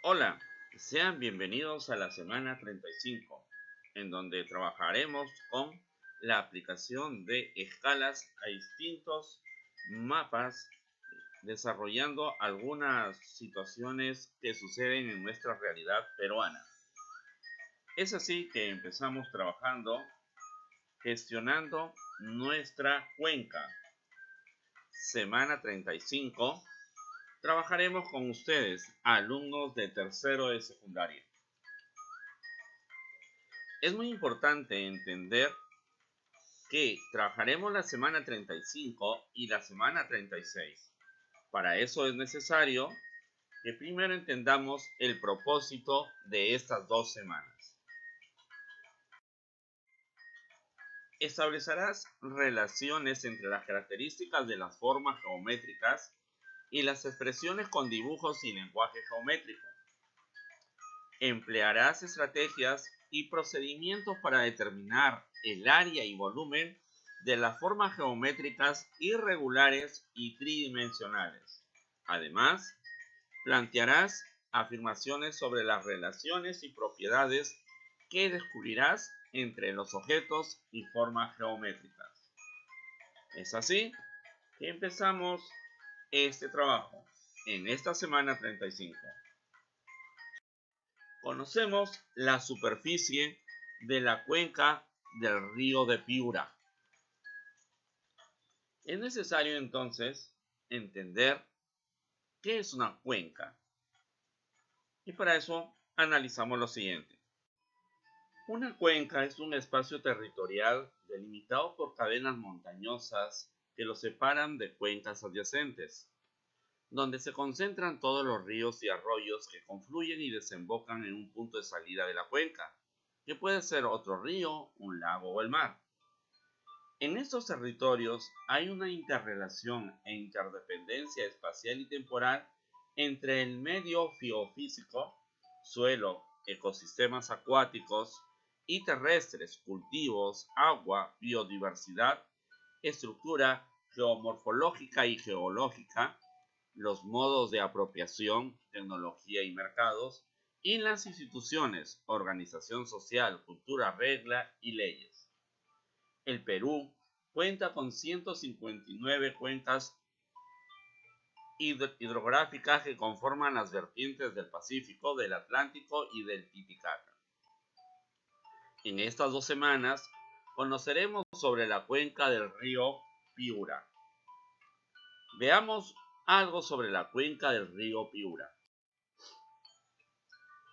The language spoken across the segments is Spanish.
Hola, sean bienvenidos a la semana 35, en donde trabajaremos con la aplicación de escalas a distintos mapas, desarrollando algunas situaciones que suceden en nuestra realidad peruana. Es así que empezamos trabajando gestionando nuestra cuenca. Semana 35. Trabajaremos con ustedes, alumnos de tercero de secundaria. Es muy importante entender que trabajaremos la semana 35 y la semana 36. Para eso es necesario que primero entendamos el propósito de estas 2 semanas. Establecerás relaciones entre las características de las formas geométricas y las expresiones con dibujos y lenguaje geométrico. Emplearás estrategias y procedimientos para determinar el área y volumen de las formas geométricas irregulares y tridimensionales. Además, plantearás afirmaciones sobre las relaciones y propiedades que descubrirás entre los objetos y formas geométricas. Es así que empezamos este trabajo en esta semana 35. Conocemos la superficie de la cuenca del río de Piura. Es necesario entonces entender qué es una cuenca. Y para eso analizamos lo siguiente. Una cuenca es un espacio territorial delimitado por cadenas montañosas que lo separan de cuencas adyacentes, donde se concentran todos los ríos y arroyos que confluyen y desembocan en un punto de salida de la cuenca, que puede ser otro río, un lago o el mar. En estos territorios hay una interrelación e interdependencia espacial y temporal entre el medio geofísico, suelo, ecosistemas acuáticos y terrestres, cultivos, agua, biodiversidad, estructura geomorfológica y geológica, los modos de apropiación, tecnología y mercados, y las instituciones, organización social, cultura, regla y leyes. El Perú cuenta con 159 cuencas hidrográficas que conforman las vertientes del Pacífico, del Atlántico y del Titicaca. En estas 2 semanas conoceremos sobre la cuenca del río Piura. Veamos algo sobre la cuenca del río Piura.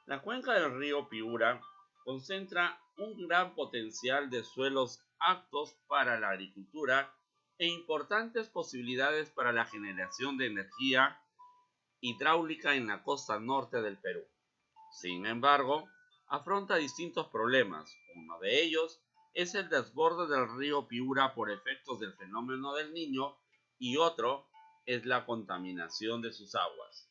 La cuenca del río Piura concentra un gran potencial de suelos aptos para la agricultura e importantes posibilidades para la generación de energía hidráulica en la costa norte del Perú. Sin embargo, afronta distintos problemas. Uno de ellos es el desborde del río Piura por efectos del fenómeno del Niño y otro es la contaminación de sus aguas.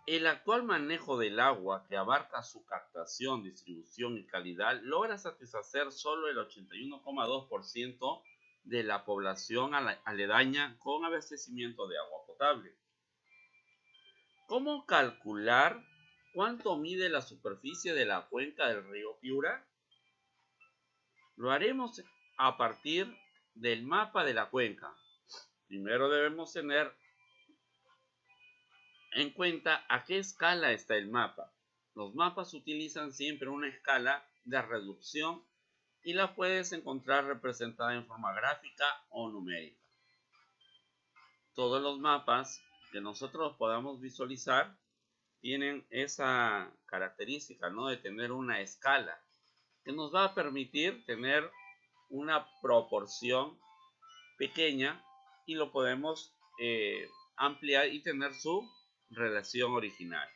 El actual manejo del agua, que abarca su captación, distribución y calidad, logra satisfacer solo el 81,2% de la población aledaña con abastecimiento de agua potable. ¿Cómo calcular cuánto mide la superficie de la cuenca del río Piura? Lo haremos a partir del mapa de la cuenca. Primero debemos tener en cuenta a qué escala está el mapa. Los mapas utilizan siempre una escala de reducción y la puedes encontrar representada en forma gráfica o numérica. Todos los mapas que nosotros podamos visualizar tienen esa característica, ¿no?, de tener una escala que nos va a permitir tener una proporción pequeña y lo podemos ampliar y tener su relación original.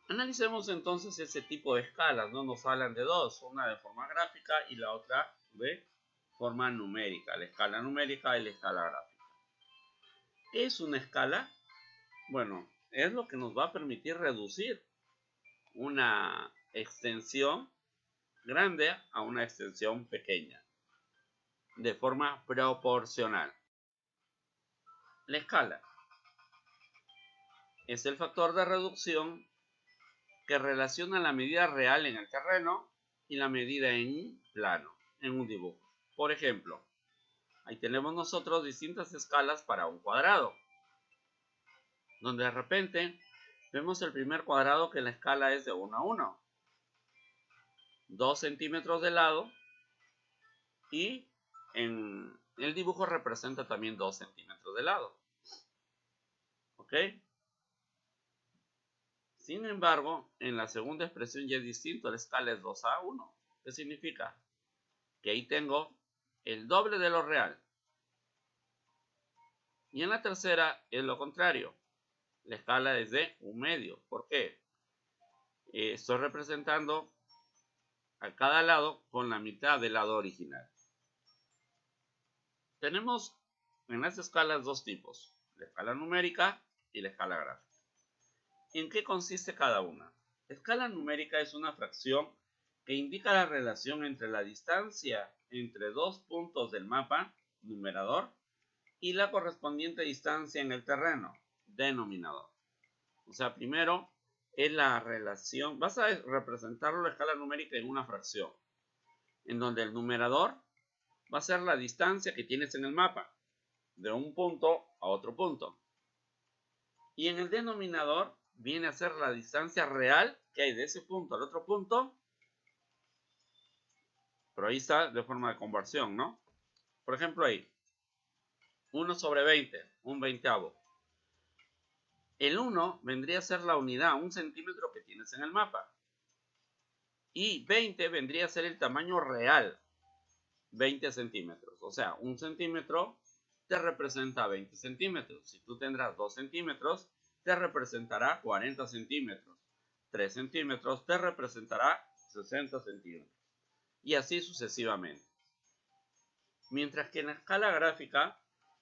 Analicemos entonces ese tipo de escalas, ¿no? Nos hablan de dos, una de forma gráfica y la otra de forma numérica, la escala numérica y la escala gráfica. ¿Qué es una escala? Bueno, es lo que nos va a permitir reducir una extensión grande a una extensión pequeña de forma proporcional. La escala es el factor de reducción que relaciona la medida real en el terreno y la medida en plano, en un dibujo. Por ejemplo, ahí tenemos nosotros distintas escalas para un cuadrado, donde de repente vemos el primer cuadrado que la escala es de 1 a 1, 2 centímetros de lado, y en el dibujo representa también 2 centímetros de lado. ¿Ok? Sin embargo, en la segunda expresión ya es distinto, la escala es 2 a 1. ¿Qué significa? Que ahí tengo el doble de lo real. Y en la tercera es lo contrario. La escala es de 1/2. ¿Por qué? Estoy representando a cada lado con la mitad del lado original. Tenemos en las escalas dos tipos, la escala numérica y la escala gráfica. ¿En qué consiste cada una? La escala numérica es una fracción que indica la relación entre la distancia entre dos puntos del mapa, numerador, y la correspondiente distancia en el terreno, denominador. O sea, primero es la relación, vas a representarlo la escala numérica en una fracción, en donde el numerador va a ser la distancia que tienes en el mapa, de un punto a otro punto. Y en el denominador viene a ser la distancia real que hay de ese punto al otro punto, pero ahí está de forma de conversión, ¿no? Por ejemplo ahí, 1 sobre 20, un veinteavo. El 1 vendría a ser la unidad, 1 centímetro que tienes en el mapa. Y 20 vendría a ser el tamaño real, 20 centímetros. O sea, 1 centímetro te representa 20 centímetros. Si tú tendrás 2 centímetros, te representará 40 centímetros. 3 centímetros te representará 60 centímetros. Y así sucesivamente. Mientras que en la escala gráfica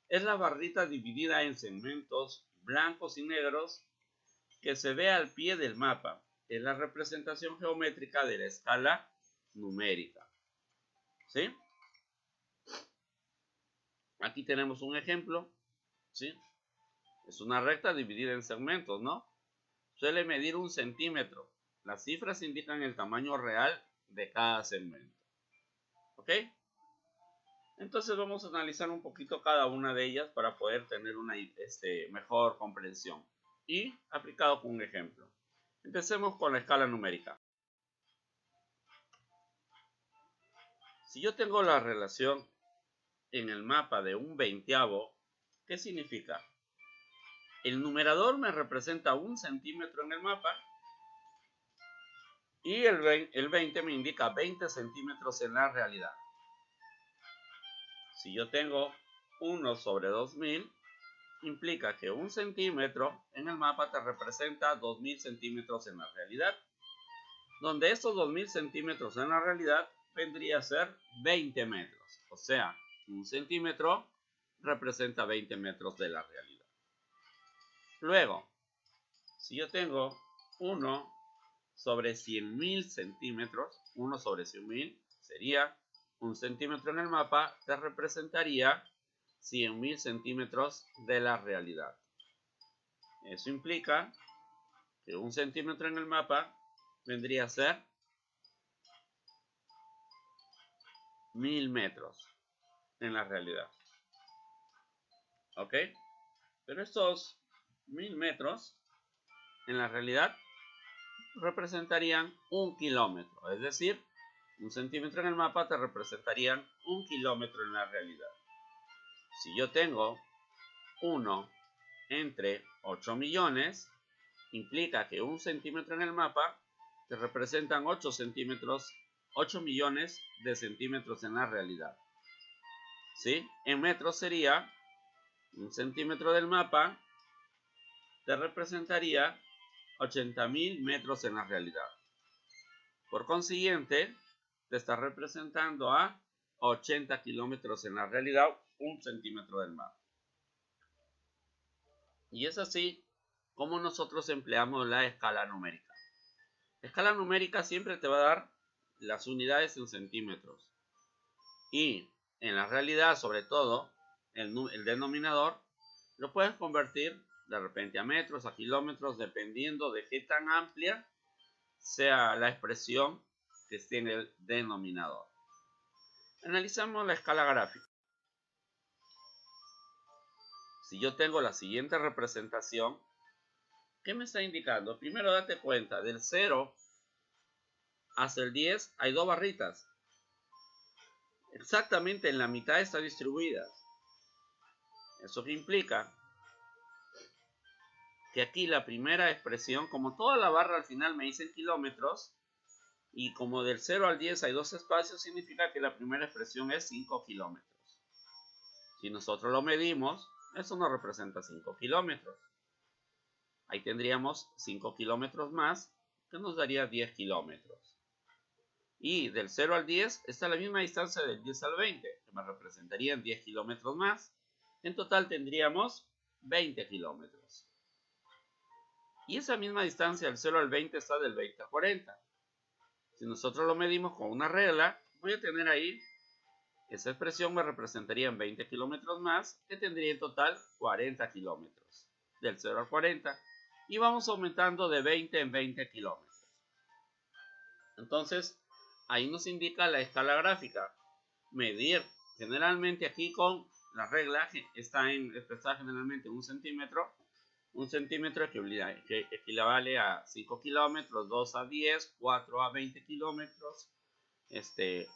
es la barrita dividida en segmentos blancos y negros que se ve al pie del mapa. Es la representación geométrica de la escala numérica. ¿Sí? Aquí tenemos un ejemplo. ¿Sí? Es una recta dividida en segmentos, ¿no? Suele medir 1 centímetro. Las cifras indican el tamaño real de cada segmento. ¿Ok? Entonces vamos a analizar un poquito cada una de ellas para poder tener una mejor comprensión. Y aplicado con un ejemplo. Empecemos con la escala numérica. Si yo tengo la relación en el mapa de un veinteavo, ¿qué significa? El numerador me representa 1 centímetro en el mapa y el 20 me indica 20 centímetros en la realidad. Si yo tengo 1 sobre 2000, implica que 1 centímetro en el mapa te representa 2000 centímetros en la realidad, donde estos 2000 centímetros en la realidad vendría a ser 20 metros. O sea, 1 centímetro representa 20 metros de la realidad. Luego, si yo tengo 1 sobre 100.000 centímetros, 1 sobre 100.000 sería 1 centímetro en el mapa, te representaría 100.000 centímetros de la realidad. Eso implica que 1 centímetro en el mapa vendría a ser 1000 metros en la realidad. ¿Ok? Pero estos 1000 metros en la realidad representarían 1 kilómetro. Es decir, 1 centímetro en el mapa te representarían 1 kilómetro en la realidad. Si yo tengo 1 entre 8 millones, implica que 1 centímetro en el mapa te representan 8 centímetros, 8 millones de centímetros en la realidad. ¿Sí? En metros sería 1 centímetro del mapa te representaría 80.000 metros en la realidad. Por consiguiente, te está representando a 80 kilómetros en la realidad, 1 centímetro del mapa. Y es así como nosotros empleamos la escala numérica. La escala numérica siempre te va a dar las unidades en centímetros. Y en la realidad, sobre todo, el denominador Lo puedes convertir de repente a metros, a kilómetros, dependiendo de qué tan amplia sea la expresión que esté en el denominador. Analizamos la escala gráfica. Si yo tengo la siguiente representación, ¿qué me está indicando? Primero date cuenta, del 0 hasta el 10 hay dos barritas. Exactamente en la mitad están distribuidas. ¿Eso qué implica? Que aquí la primera expresión, como toda la barra al final me dice kilómetros, y como del 0 al 10 hay dos espacios, significa que la primera expresión es 5 kilómetros. Si nosotros lo medimos, eso nos representa 5 kilómetros. Ahí tendríamos 5 kilómetros más, que nos daría 10 kilómetros. Y del 0 al 10 está la misma distancia del 10 al 20, que me representarían 10 kilómetros más. En total tendríamos 20 kilómetros. Y esa misma distancia del 0 al 20 está del 20 al 40. Si nosotros lo medimos con una regla, voy a tener ahí, esa expresión me representaría en 20 kilómetros más, que tendría en total 40 kilómetros, del 0 al 40. Y vamos aumentando de 20 en 20 kilómetros. Entonces, ahí nos indica la escala gráfica. Medir generalmente aquí con la regla que está expresada generalmente en un centímetro. Un centímetro que equivale a 5 kilómetros, 2 a 10, 4 a 20 kilómetros,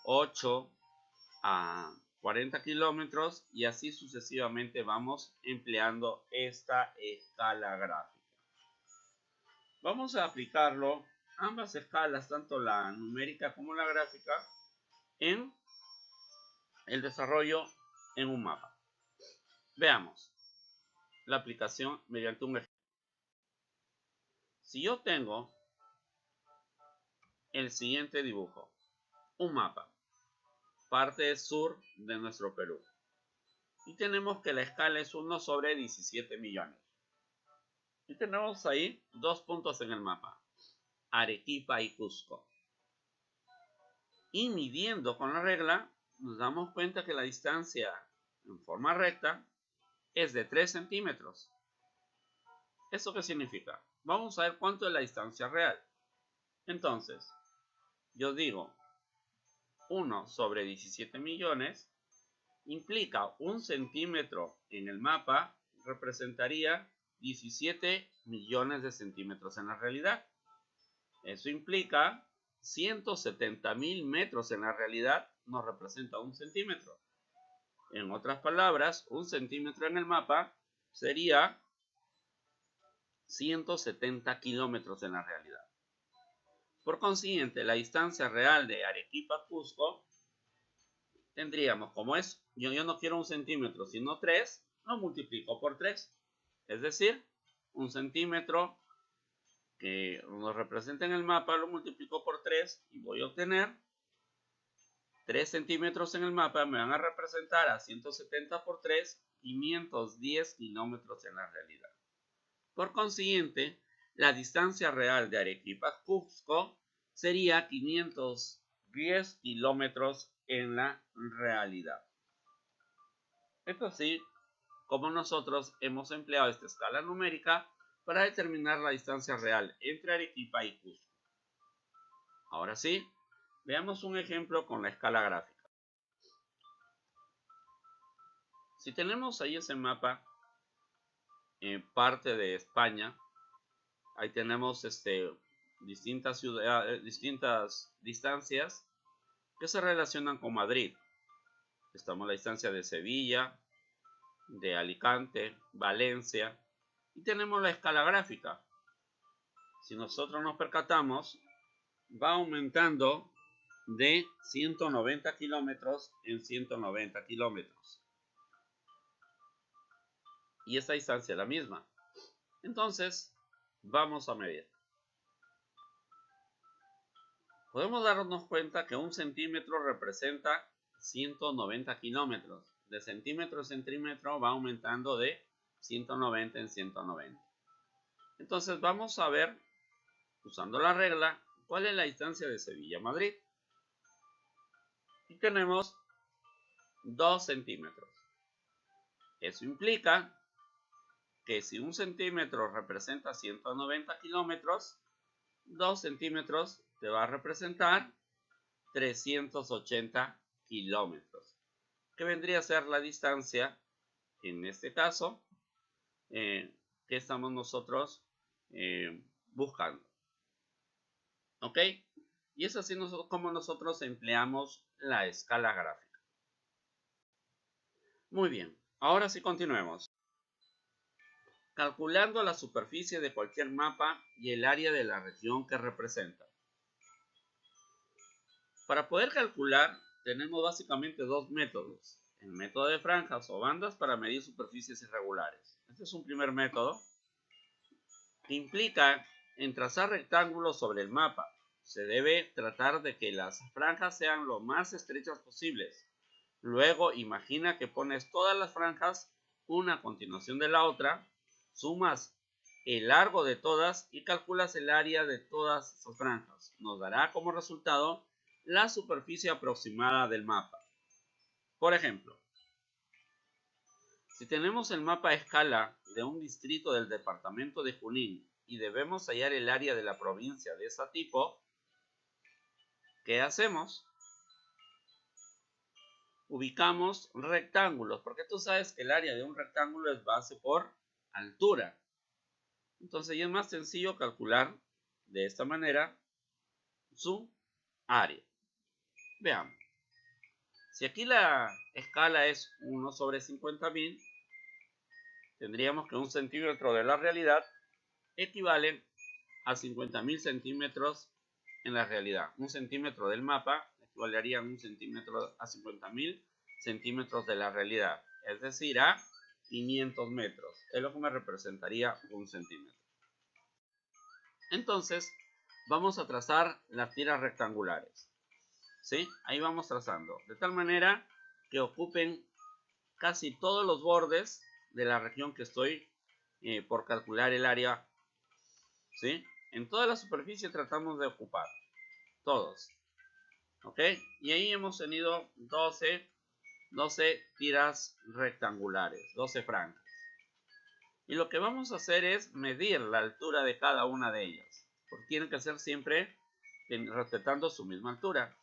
8 a 40 kilómetros y así sucesivamente vamos empleando esta escala gráfica. Vamos a aplicarlo, ambas escalas, tanto la numérica como la gráfica, en el desarrollo en un mapa. Veamos la aplicación mediante un ejemplo. Si yo tengo el siguiente dibujo, un mapa, parte sur de nuestro Perú, y tenemos que la escala es 1 sobre 17 millones. Y tenemos ahí dos puntos en el mapa, Arequipa y Cusco. Y midiendo con la regla, nos damos cuenta que la distancia en forma recta es de 3 centímetros. ¿Eso qué significa? Vamos a ver cuánto es la distancia real. Entonces, yo digo 1 sobre 17 millones implica 1 centímetro en el mapa, representaría 17 millones de centímetros en la realidad. Eso implica 170.000 metros en la realidad, nos representa 1 centímetro. En otras palabras, 1 centímetro en el mapa sería 170 kilómetros en la realidad. Por consiguiente, la distancia real de Arequipa a Cusco tendríamos, como es, yo no quiero 1 centímetro, sino 3, lo multiplico por 3. Es decir, 1 centímetro que nos representa en el mapa, lo multiplico por 3 y voy a obtener 3 centímetros en el mapa, me van a representar a 170 por 3, 510 kilómetros en la realidad. Por consiguiente, la distancia real de Arequipa a Cusco sería 510 kilómetros en la realidad. Es así como nosotros hemos empleado esta escala numérica para determinar la distancia real entre Arequipa y Cusco. Ahora sí, veamos un ejemplo con la escala gráfica. Si tenemos ahí ese mapa en parte de España, ahí tenemos distintas ciudades, distintas distancias que se relacionan con Madrid. Estamos en la distancia de Sevilla, de Alicante, Valencia, y tenemos la escala gráfica. Si nosotros nos percatamos, va aumentando de 190 kilómetros en 190 kilómetros. Y esta distancia es la misma. Entonces, vamos a medir. Podemos darnos cuenta que 1 centímetro representa 190 kilómetros. De centímetro a centímetro va aumentando de 190 en 190. Entonces vamos a ver, usando la regla, cuál es la distancia de Sevilla a Madrid. Y tenemos 2 centímetros. Eso implica que si 1 centímetro representa 190 kilómetros, 2 centímetros te va a representar 380 kilómetros, que vendría a ser la distancia, en este caso, que estamos nosotros buscando. ¿Ok? Y es así como nosotros empleamos la escala gráfica. Muy bien, ahora sí continuemos. Calculando la superficie de cualquier mapa y el área de la región que representa. Para poder calcular, tenemos básicamente dos métodos. El método de franjas o bandas para medir superficies irregulares. Este es un primer método que implica en trazar rectángulos sobre el mapa. Se debe tratar de que las franjas sean lo más estrechas posibles. Luego imagina que pones todas las franjas una a continuación de la otra, sumas el largo de todas y calculas el área de todas esas franjas. Nos dará como resultado la superficie aproximada del mapa. Por ejemplo, si tenemos el mapa a escala de un distrito del departamento de Junín y debemos hallar el área de la provincia de ese tipo, ¿qué hacemos? Ubicamos rectángulos, porque tú sabes que el área de un rectángulo es base por altura. Entonces ya es más sencillo calcular de esta manera su área. Veamos. Si aquí la escala es 1 sobre 50.000, tendríamos que 1 centímetro de la realidad equivale a 50.000 centímetros en la realidad. 1 centímetro del mapa equivalería a 1 centímetro a 50.000 centímetros de la realidad. Es decir, a 500 metros. Es lo que me representaría 1 centímetro. Entonces, vamos a trazar las tiras rectangulares. ¿Sí? Ahí vamos trazando. De tal manera que ocupen casi todos los bordes de la región que estoy por calcular el área. ¿Sí? En toda la superficie tratamos de ocupar. Todos. ¿Ok? Y ahí hemos tenido 12 tiras rectangulares. 12 franjas. Y lo que vamos a hacer es medir la altura de cada una de ellas. Porque tienen que ser siempre respetando su misma altura.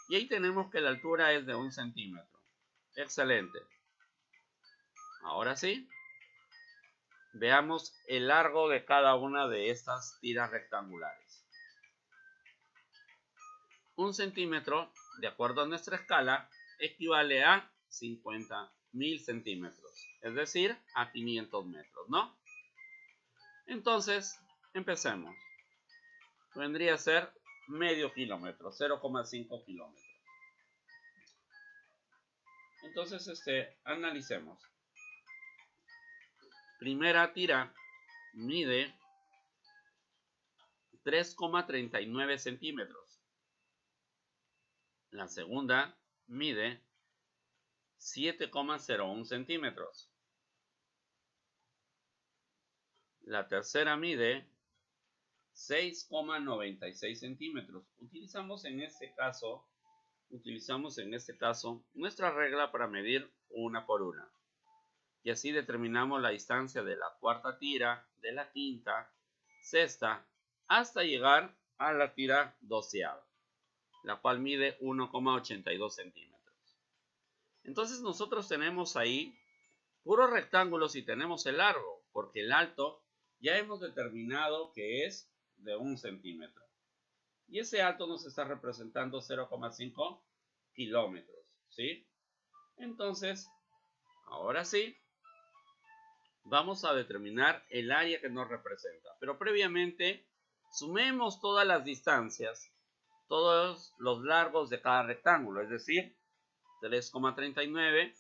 Y ahí tenemos que la altura es de 1 centímetro. Excelente. Ahora sí, veamos el largo de cada una de estas tiras rectangulares. 1 centímetro, de acuerdo a nuestra escala, equivale a 50.000 centímetros. Es decir, a 500 metros, ¿no? Entonces, empecemos. Vendría a ser medio kilómetro, 0,5 kilómetros. Entonces, analicemos. Primera tira mide 3,39 centímetros. La segunda mide 7,01 centímetros. La tercera mide 6,96 centímetros. Utilizamos en este caso nuestra regla para medir una por una. Y así determinamos la distancia de la cuarta tira, de la quinta, sexta, hasta llegar a la tira doceava, la cual mide 1,82 centímetros. Entonces nosotros tenemos ahí puros rectángulos y tenemos el largo, porque el alto ya hemos determinado que es de 1 centímetro. Y ese alto nos está representando 0,5 kilómetros, ¿sí? Entonces, ahora sí, vamos a determinar el área que nos representa. Pero previamente, sumemos todas las distancias, todos los largos de cada rectángulo, es decir, 3,39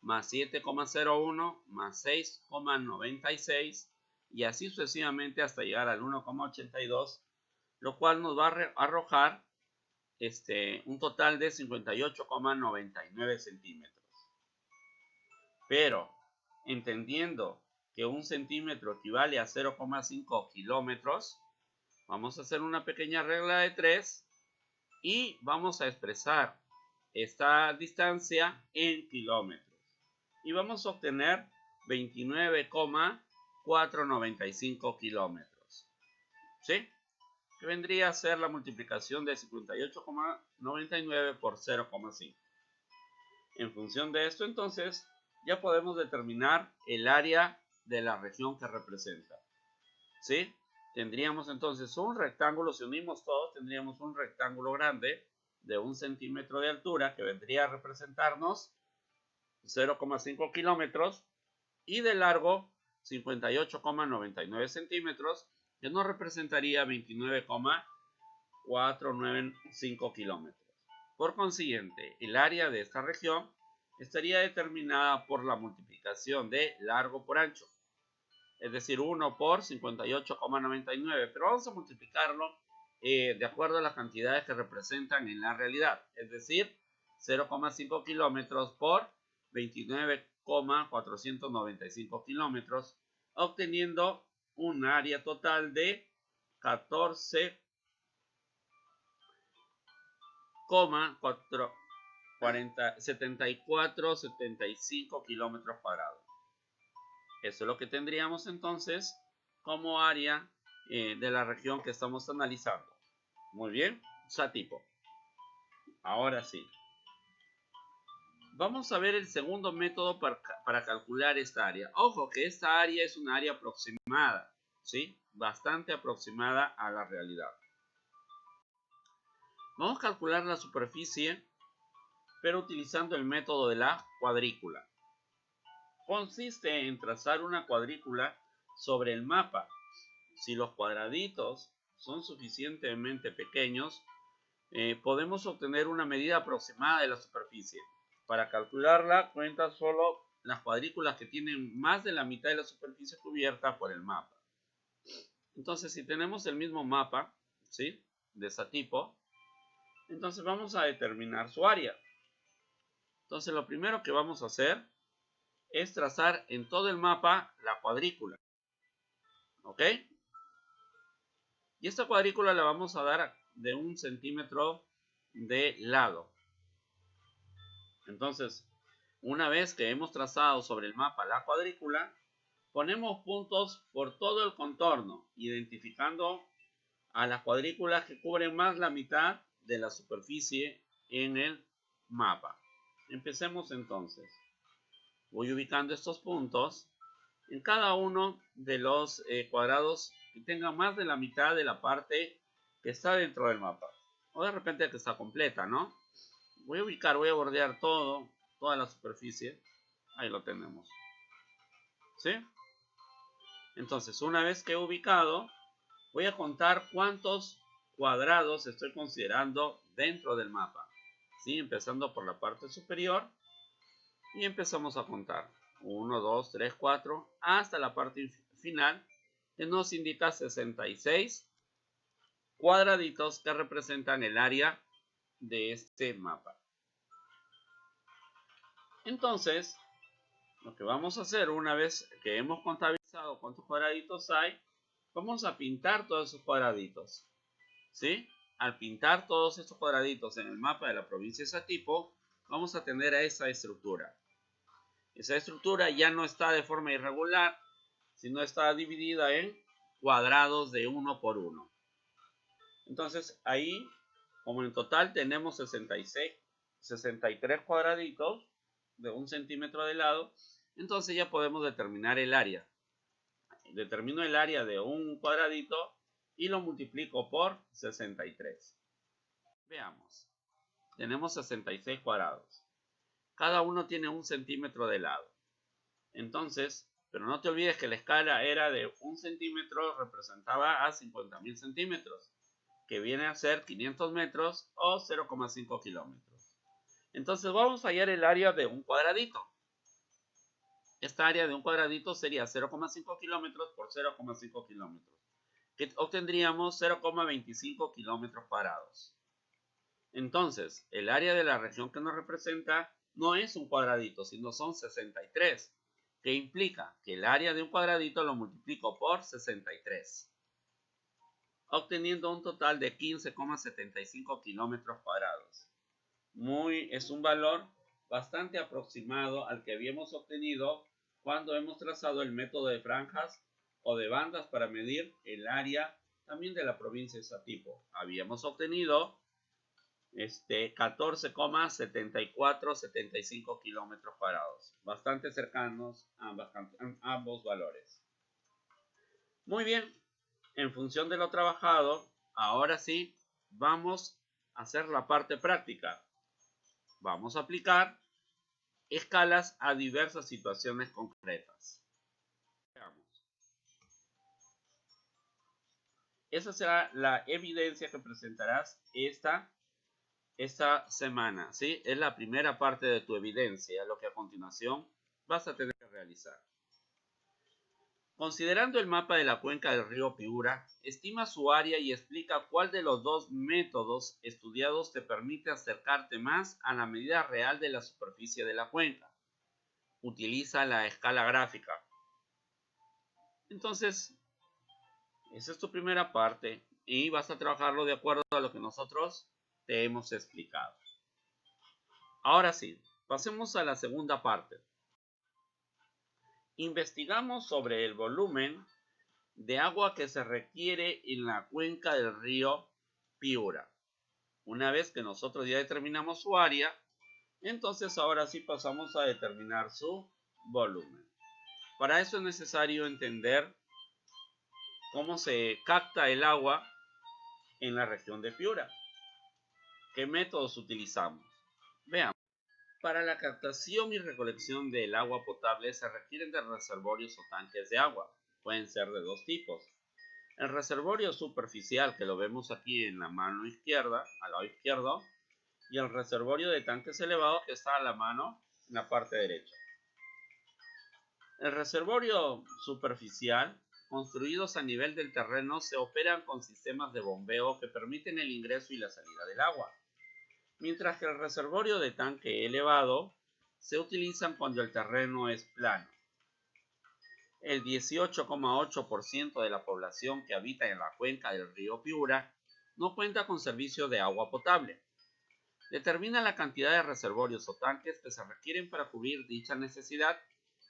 más 7,01 más 6,96 y así sucesivamente hasta llegar al 1,82, lo cual nos va a arrojar un total de 58,99 centímetros. Pero, entendiendo que 1 centímetro equivale a 0,5 kilómetros, vamos a hacer una pequeña regla de 3 y vamos a expresar esta distancia en kilómetros. Y vamos a obtener 29,99 495 kilómetros. ¿Sí? Que vendría a ser la multiplicación de 58,99 por 0,5. En función de esto, entonces, ya podemos determinar el área de la región que representa. ¿Sí? Tendríamos entonces un rectángulo, si unimos todos, tendríamos un rectángulo grande de 1 centímetro de altura que vendría a representarnos 0,5 kilómetros y de largo 58,99 centímetros, que nos representaría 29,495 kilómetros. Por consiguiente, el área de esta región estaría determinada por la multiplicación de largo por ancho, es decir, 1 por 58,99, pero vamos a multiplicarlo de acuerdo a las cantidades que representan en la realidad, es decir, 0,5 kilómetros por 29,495 kilómetros, obteniendo un área total de 14,7475 kilómetros cuadrados. Eso es lo que tendríamos entonces como área de la región que estamos analizando. Muy bien, Satipo. Ahora sí. Vamos a ver el segundo método para calcular esta área. Ojo que esta área es una área aproximada, ¿sí? Bastante aproximada a la realidad. Vamos a calcular la superficie, pero utilizando el método de la cuadrícula. Consiste en trazar una cuadrícula sobre el mapa. Si los cuadraditos son suficientemente pequeños, podemos obtener una medida aproximada de la superficie. Para calcularla, cuenta solo las cuadrículas que tienen más de la mitad de la superficie cubierta por el mapa. Entonces, si tenemos el mismo mapa, ¿sí?, de ese tipo, entonces vamos a determinar su área. Entonces, lo primero que vamos a hacer es trazar en todo el mapa la cuadrícula. ¿Ok? Y esta cuadrícula la vamos a dar de 1 centímetro de lado. Entonces, una vez que hemos trazado sobre el mapa la cuadrícula, ponemos puntos por todo el contorno, identificando a las cuadrículas que cubren más la mitad de la superficie en el mapa. Empecemos entonces. Voy ubicando estos puntos en cada uno de los cuadrados que tengan más de la mitad de la parte que está dentro del mapa. O de repente que está completa, ¿no? Voy a bordear toda la superficie. Ahí lo tenemos. ¿Sí? Entonces, una vez que he ubicado, voy a contar cuántos cuadrados estoy considerando dentro del mapa. ¿Sí? Empezando por la parte superior. Y empezamos a contar. 1, 2, 3, 4, hasta la parte final, que nos indica 66 cuadraditos que representan el área de este mapa. Entonces, lo que vamos a hacer una vez que hemos contabilizado cuántos cuadraditos hay, vamos a pintar todos esos cuadraditos. ¿Sí? Al pintar todos estos cuadraditos en el mapa de la provincia de Satipo, vamos a tener a esa estructura. Esa estructura ya no está de forma irregular, sino está dividida en cuadrados de 1 por 1. Entonces ahí, como en total tenemos 63 cuadraditos de 1 centímetro de lado, entonces ya podemos determinar el área. Determino el área de un cuadradito y lo multiplico por 63. Veamos. Tenemos 66 cuadrados. Cada uno tiene 1 centímetro de lado. Entonces, pero no te olvides que la escala era de 1 centímetro, representaba a 50.000 centímetros, que viene a ser 500 metros o 0,5 kilómetros. Entonces vamos a hallar el área de un cuadradito. Esta área de un cuadradito sería 0,5 kilómetros por 0,5 kilómetros, que obtendríamos 0,25 kilómetros cuadrados. Entonces, el área de la región que nos representa no es un cuadradito, sino son 63, que implica que el área de un cuadradito lo multiplico por 63, obteniendo un total de 15,75 kilómetros cuadrados. Es un valor bastante aproximado al que habíamos obtenido cuando hemos trazado el método de franjas o de bandas para medir el área también de la provincia de Satipo. Habíamos obtenido 14,7475 kilómetros cuadrados, bastante cercanos a ambos valores. Muy bien, en función de lo trabajado, ahora sí vamos a hacer la parte práctica. Vamos a aplicar escalas a diversas situaciones concretas. Veamos. Esa será la evidencia que presentarás esta semana, ¿sí? Es la primera parte de tu evidencia, lo que a continuación vas a tener que realizar. Considerando el mapa de la cuenca del río Piura, estima su área y explica cuál de los dos métodos estudiados te permite acercarte más a la medida real de la superficie de la cuenca. Utiliza la escala gráfica. Entonces, esa es tu primera parte y vas a trabajarlo de acuerdo a lo que nosotros te hemos explicado. Ahora sí, pasemos a la segunda parte. Investigamos sobre el volumen de agua que se requiere en la cuenca del río Piura. Una vez que nosotros ya determinamos su área, entonces ahora sí pasamos a determinar su volumen. Para eso es necesario entender cómo se capta el agua en la región de Piura. ¿Qué métodos utilizamos? Veamos. Para la captación y recolección del agua potable se requieren de reservorios o tanques de agua. Pueden ser de dos tipos. El reservorio superficial, que lo vemos aquí en la mano izquierda, al lado izquierdo, y el reservorio de tanques elevados, que está a la mano en la parte derecha. El reservorio superficial, construidos a nivel del terreno, se operan con sistemas de bombeo que permiten el ingreso y la salida del agua, mientras que el reservorio de tanque elevado se utilizan cuando el terreno es plano. El 18,8% de la población que habita en la cuenca del río Piura no cuenta con servicio de agua potable. Determina la cantidad de reservorios o tanques que se requieren para cubrir dicha necesidad,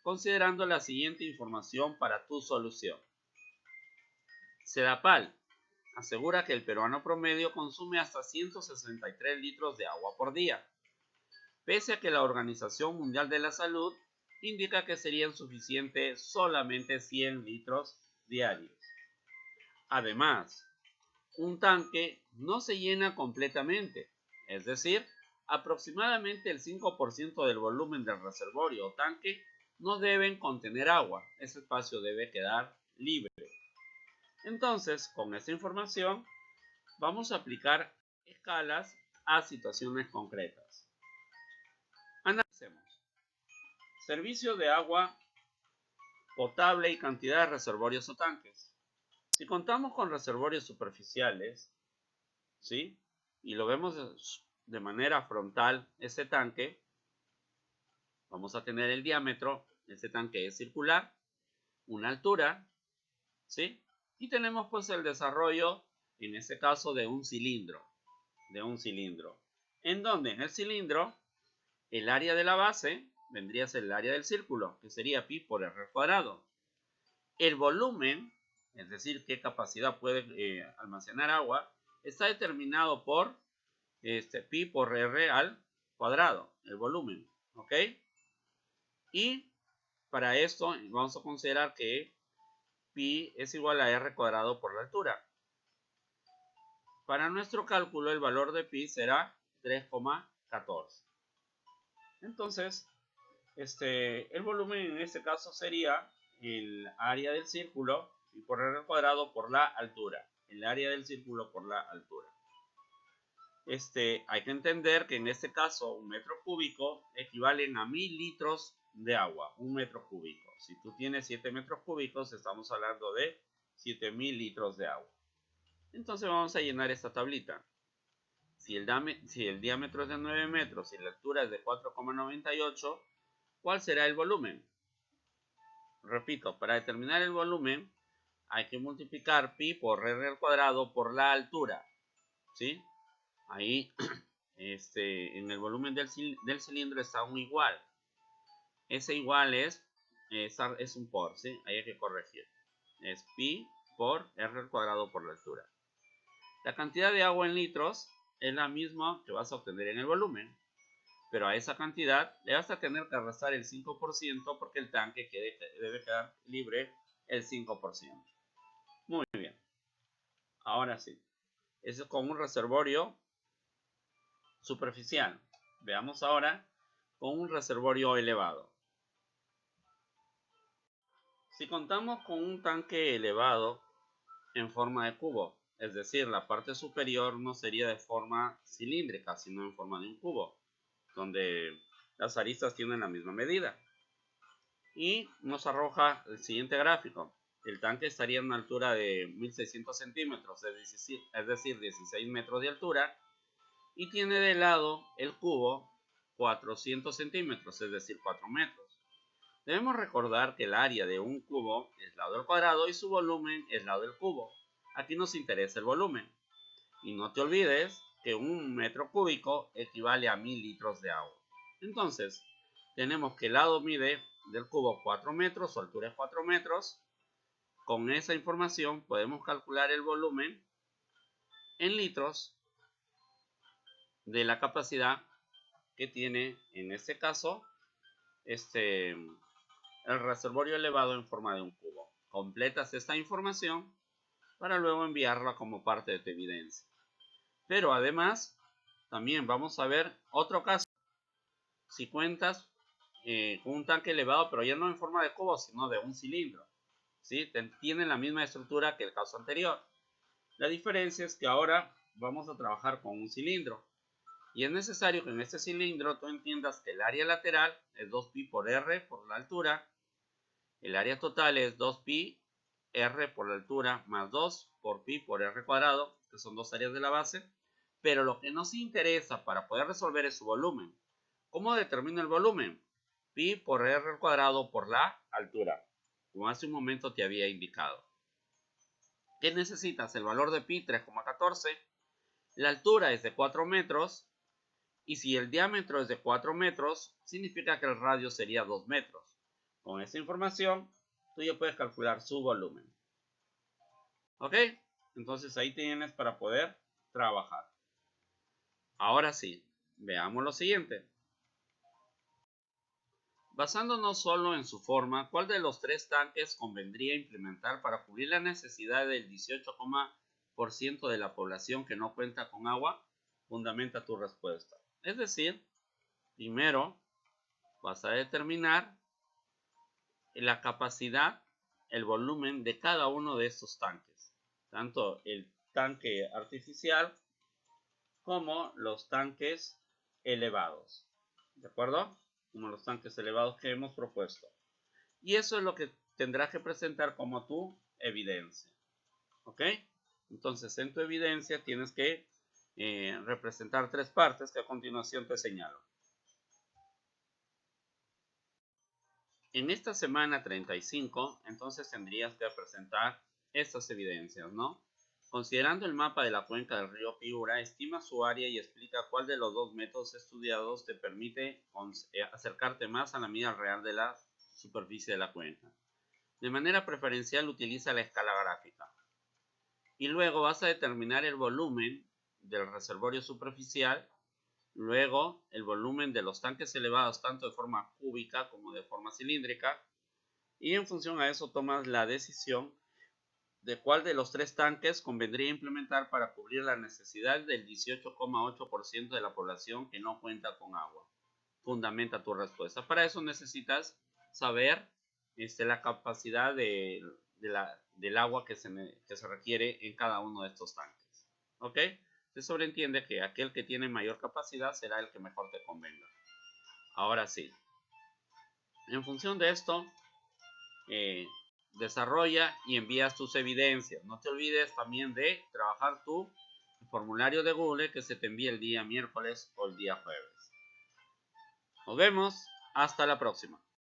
considerando la siguiente información para tu solución. Sedapal asegura que el peruano promedio consume hasta 163 litros de agua por día, pese a que la Organización Mundial de la Salud indica que serían suficientes solamente 100 litros diarios. Además, un tanque no se llena completamente, es decir, aproximadamente el 5% del volumen del reservorio o tanque no deben contener agua, ese espacio debe quedar libre. Entonces, con esta información, vamos a aplicar escalas a situaciones concretas. Analicemos. Servicio de agua potable y cantidad de reservorios o tanques. Si contamos con reservorios superficiales, ¿sí? Y lo vemos de manera frontal, ese tanque, vamos a tener el diámetro, este tanque es circular, una altura, ¿sí? Y tenemos pues el desarrollo, en este caso, de un cilindro, en donde en el cilindro, el área de la base vendría a ser el área del círculo, que sería pi por r cuadrado. El volumen, es decir, qué capacidad puede almacenar agua, está determinado por pi por r al cuadrado, el volumen, ¿ok? Y para esto vamos a considerar que pi es igual a r cuadrado por la altura. Para nuestro cálculo el valor de pi será 3,14. Entonces, el volumen en este caso sería el área del círculo pi por r cuadrado por la altura. El área del círculo por la altura. Hay que entender que en este caso un metro cúbico equivalen a 1000 litros de agua, un metro cúbico. Si tú tienes 7 metros cúbicos, estamos hablando de 7000 litros de agua. Entonces vamos a llenar esta tablita. Si el diámetro es de 9 metros y la altura es de 4,98, ¿cuál será el volumen? Repito, para determinar el volumen hay que multiplicar pi por r al cuadrado por la altura, ¿sí? Ahí, en el volumen del cilindro está un igual. Ese igual es un por, ¿sí? Ahí hay que corregir. es pi por r al cuadrado por la altura. La cantidad de agua en litros es la misma que vas a obtener en el volumen, pero a esa cantidad le vas a tener que restar el 5% porque el tanque debe quedar libre el 5%. Muy bien. Ahora sí. Eso es con un reservorio superficial. Veamos ahora con un reservorio elevado. Si contamos con un tanque elevado en forma de cubo, es decir, la parte superior no sería de forma cilíndrica, sino en forma de un cubo, donde las aristas tienen la misma medida. Y nos arroja el siguiente gráfico. El tanque estaría a una altura de 1600 centímetros, es decir, 16 metros de altura, y tiene de lado el cubo 400 centímetros, es decir, 4 metros. Debemos recordar que el área de un cubo es lado al cuadrado y su volumen es lado del cubo. Aquí nos interesa el volumen. Y no te olvides que un metro cúbico equivale a 1000 litros de agua. Entonces, tenemos que el lado mide del cubo 4 metros, su altura es 4 metros. Con esa información podemos calcular el volumen en litros de la capacidad que tiene, en este caso, el reservorio elevado en forma de un cubo. Completas esta información para luego enviarla como parte de tu evidencia. Pero además, también vamos a ver otro caso. Si cuentas con un tanque elevado, pero ya no en forma de cubo, sino de un cilindro, ¿sí? Tiene la misma estructura que el caso anterior. La diferencia es que ahora vamos a trabajar con un cilindro. Y es necesario que en este cilindro tú entiendas que el área lateral es 2pi por r por la altura. El área total es 2pi r por la altura más 2 por pi por r cuadrado, que son dos áreas de la base. Pero lo que nos interesa para poder resolver es su volumen. ¿Cómo determino el volumen? Pi por r al cuadrado por la altura, como hace un momento te había indicado. ¿Qué necesitas? El valor de pi 3,14. La altura es de 4 metros. Y si el diámetro es de 4 metros, significa que el radio sería 2 metros. Con esa información, tú ya puedes calcular su volumen. ¿Ok? Entonces ahí tienes para poder trabajar. Ahora sí, veamos lo siguiente. Basándonos solo en su forma, ¿cuál de los tres tanques convendría implementar para cubrir la necesidad del 18% de la población que no cuenta con agua? Fundamenta tu respuesta. Es decir, primero vas a determinar la capacidad, el volumen de cada uno de estos tanques, tanto el tanque artificial como los tanques elevados, ¿de acuerdo? Como los tanques elevados que hemos propuesto. Y eso es lo que tendrás que presentar como tu evidencia, ¿ok? Entonces en tu evidencia tienes que representar tres partes que a continuación te señalo. En esta semana 35, entonces tendrías que presentar estas evidencias, ¿no? Considerando el mapa de la cuenca del río Piura, estima su área y explica cuál de los dos métodos estudiados te permite acercarte más a la medida real de la superficie de la cuenca. De manera preferencial utiliza la escala gráfica. Y luego vas a determinar el volumen del reservorio superficial. Luego, el volumen de los tanques elevados, tanto de forma cúbica como de forma cilíndrica. Y en función a eso tomas la decisión de cuál de los tres tanques convendría implementar para cubrir la necesidad del 18,8% de la población que no cuenta con agua. Fundamenta tu respuesta. Para eso necesitas saber la capacidad del agua que se requiere en cada uno de estos tanques. ¿Ok? Se sobreentiende que aquel que tiene mayor capacidad será el que mejor te convenga. Ahora sí. En función de esto, desarrolla y envías tus evidencias. No te olvides también de trabajar tu formulario de Google que se te envía el día miércoles o el día jueves. Nos vemos. Hasta la próxima.